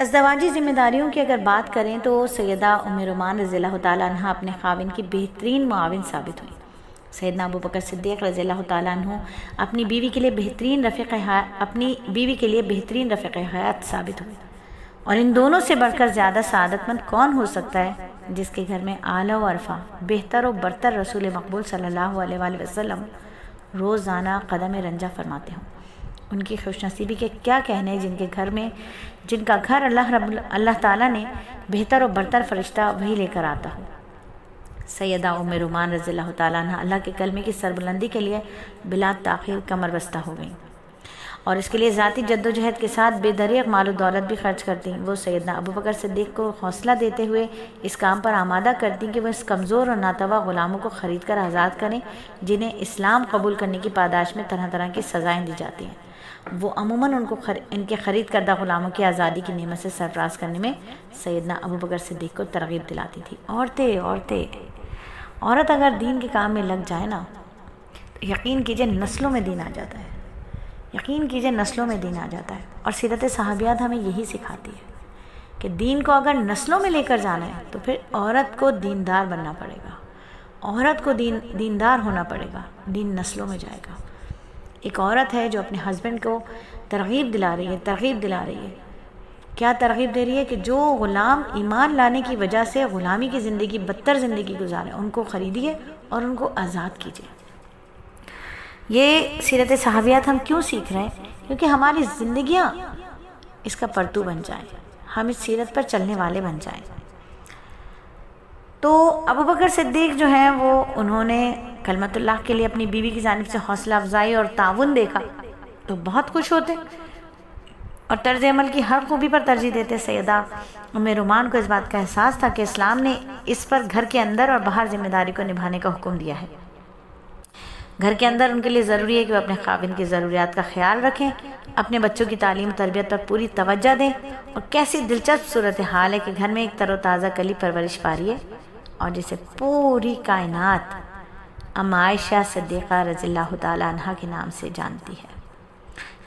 ازدواجی ذمہ داریوں کی اگر بات کریں تو سیدہ ام رومان رضی اللہ تعالیٰ عنہ اپنے خاوند کی بہترین معاون ثابت ہوئی۔ سیدنا ابو بکر صدیق رضی اللہ تعالیٰ عنہ اپنی بیوی کے لیے بہترین رفیق حیات ثابت ہوئے، اور ان دونوں سے بڑھ کر زیادہ سعادت مند کون ہو سکتا ہے جس کے گھر میں اعلیٰ و ارفع، بہتر و برتر رسول مقبول صلی اللہ علیہ وآلہ وسلم روزانہ قدم رنجہ فرماتے ہوں۔ ان کی خوش نصیبی کے کیا کہنے جن کا گھر اللہ تعالیٰ نے بہتر و برتر فرشتہ وہی لے کر آتا ہو۔ سیدہ ام رومان رضی اللہ تعالیٰ عنہ اللہ کے کلمے کی سربلندی کے لیے بلا تاخیر کمر بستہ ہو گئیں، اور اس کے لیے ذاتی جد و جہد کے ساتھ بے دریغ مال و دولت بھی خرچ کرتی۔ وہ سیدنا ابو بکر صدیق کو حوصلہ دیتے ہوئے اس کام پر آمادہ کرتی کہ وہ اس کمزور اور ناتواں غلاموں کو خرید کر آزاد کریں جنہیں اسلام قبول کرنے کی پاداش میں طرح طرح کی سزائیں دی جاتی ہیں۔ وہ عموماً ان کے خرید کردہ غلاموں کی آزادی کی نعمت سے سرفراز کرنے میں سیدنا ابو بکر صدیق کو ترغیب دلاتی تھی۔ عورت اگر دین کے کام میں لگ جائے نا تو یقین کیجئے نسلوں میں دین آ جاتا ہے، اور سیرت صحابیات ہمیں یہی سکھاتی ہے کہ دین کو اگر نسلوں میں لے کر جانا ہے تو پھر عورت کو دیندار بننا پڑے گا، عورت کو دیندار ہونا پڑے گا، دین نسلوں میں جائے گا۔ ایک عورت ہے جو اپنے ہسبینڈ کو ترغیب دلا رہی ہے، کیا ترغیب دے رہی ہے کہ جو غلام ایمان لانے کی وجہ سے غلامی کی زندگی، بدتر زندگی گزارے، ان کو خریدیے اور ان کو آزاد کیجیے۔ یہ سیرت صحابیات ہم کیوں سیکھ رہے ہیں؟ کیونکہ ہماری زندگیاں اس کا پرتو بن جائیں، ہم اس سیرت پر چلنے والے بن جائیں۔ تو ابو بکر صدیق جو ہیں انہوں نے کلمت اللہ کے لیے اپنی بیوی کی جانب سے حوصلہ افزائی اور تعاون دیکھا تو بہت خوش ہوتے اور طرز عمل کی ہر خوبی پر ترجیح دیتے۔ سیدہ ام رومان کو اس بات کا احساس تھا کہ اسلام نے اس پر گھر کے اندر اور باہر ذمہ داری کو نبھانے کا حکم دیا ہے۔ گھر کے اندر ان کے لیے ضروری ہے کہ وہ اپنے خاوند کی ضروریات کا خیال رکھیں، اپنے بچوں کی تعلیم و تربیت پر پوری توجہ دیں، اور کیسی دلچسپ صورتحال ہے کہ گھر میں ایک تر و تازہ کلی پرورش پا رہی ہے اور جسے پوری کائنات ام عائشہ صدیقہ رضی اللہ تعالی عنہ کے نام سے جانتی ہے۔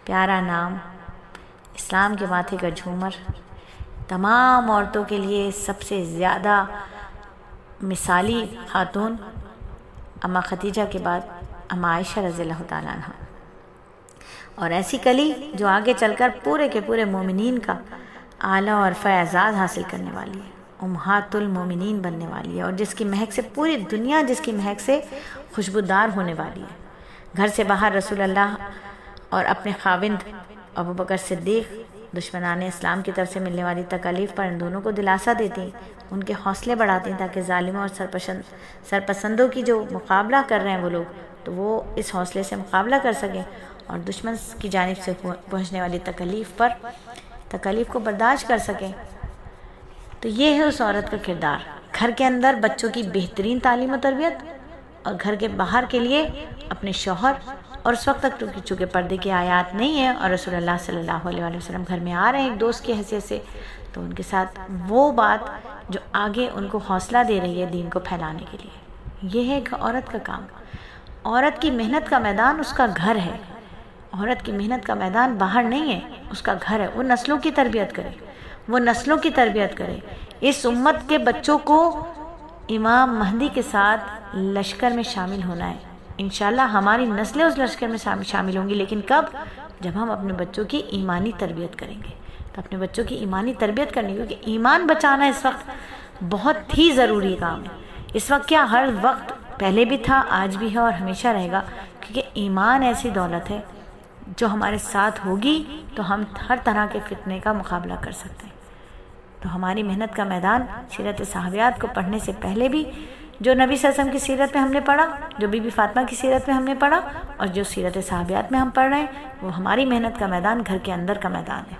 پیارا نام، اسلام کے ماتھے کا جھومر، تمام عورتوں کے لیے سب سے زیادہ مثالی خاتون اما خدیجہ کے بعد اما عائشہ رضی اللہ تعالی عنہ، اور ایسی کلی جو آگے چل کر پورے کے پورے مومنین کا اعلیٰ اور رفع اعزاز حاصل کرنے والی ہے، امہات المومنین بننے والی ہے، اور جس کی مہک سے پوری دنیا خوشبودار ہونے والی ہے۔ گھر سے باہر رسول اللہ اور اپنے خاوند ابو بکر صدیق دشمنان اسلام کی طرف سے ملنے والی تکالیف پر ان دونوں کو دلاسا دیتی، ان کے حوصلے بڑھاتی تاکہ ظالموں اور سرپسندوں کی جو مقابلہ کر رہے ہیں وہ لوگ، تو وہ اس حوصلے سے مقابلہ کر سکیں اور دشمن کی جانب سے پہنچنے والی تکالیف کو برداشت کر سکیں۔ تو یہ ہے اس عورت کا کردار، گھر کے اندر بچوں کی بہترین تعلیم و تربیت، اور گھر کے باہر کے لیے اپنے شوہر، اور اس وقت تک چونکہ پردے کی آیات نہیں ہیں اور رسول اللہ صلی اللہ علیہ وآلہ وسلم گھر میں آ رہے ہیں ایک دوست کی حیثیت سے، تو ان کے ساتھ وہ بات جو آگے ان کو حوصلہ دے رہی ہے دین کو پھیلانے کے لیے۔ یہ ہے عورت کا کام۔ عورت کی محنت کا میدان اس کا گھر ہے، عورت کی محنت کا میدان باہر نہیں ہے، اس کا گھر ہے۔ وہ نسلوں کی تربیت کرے، اس امت کے بچوں کو امام مہدی کے ساتھ لشکر میں شامل ہونا ہے۔ انشاءاللہ ہماری نسلیں اس لشکر میں شامل ہوں گی، لیکن کب؟ جب ہم اپنے بچوں کی ایمانی تربیت کریں گے۔ تو اپنے بچوں کی ایمانی تربیت کرنی، کیونکہ ایمان بچانا اس وقت بہت ہی ضروری کام ہے۔ اس وقت کیا، ہر وقت، پہلے بھی تھا، آج بھی ہے اور ہمیشہ رہے گا، کیونکہ ایمان ایسی دولت ہے جو ہمارے ساتھ ہوگی تو ہم ہر طرح کے فتنے کا مقابلہ کر سکتے ہیں۔ تو ہماری محنت کا میدان سیرت صحابیات کو پڑھنے سے پہلے بھی جو نبی صلی اللہ علیہ وسلم کی سیرت میں ہم نے پڑھا، جو بی بی فاطمہ کی سیرت میں ہم نے پڑھا، اور جو سیرت صحابیات میں ہم پڑھ رہے ہیں، وہ ہماری محنت کا میدان گھر کے اندر کا میدان ہے۔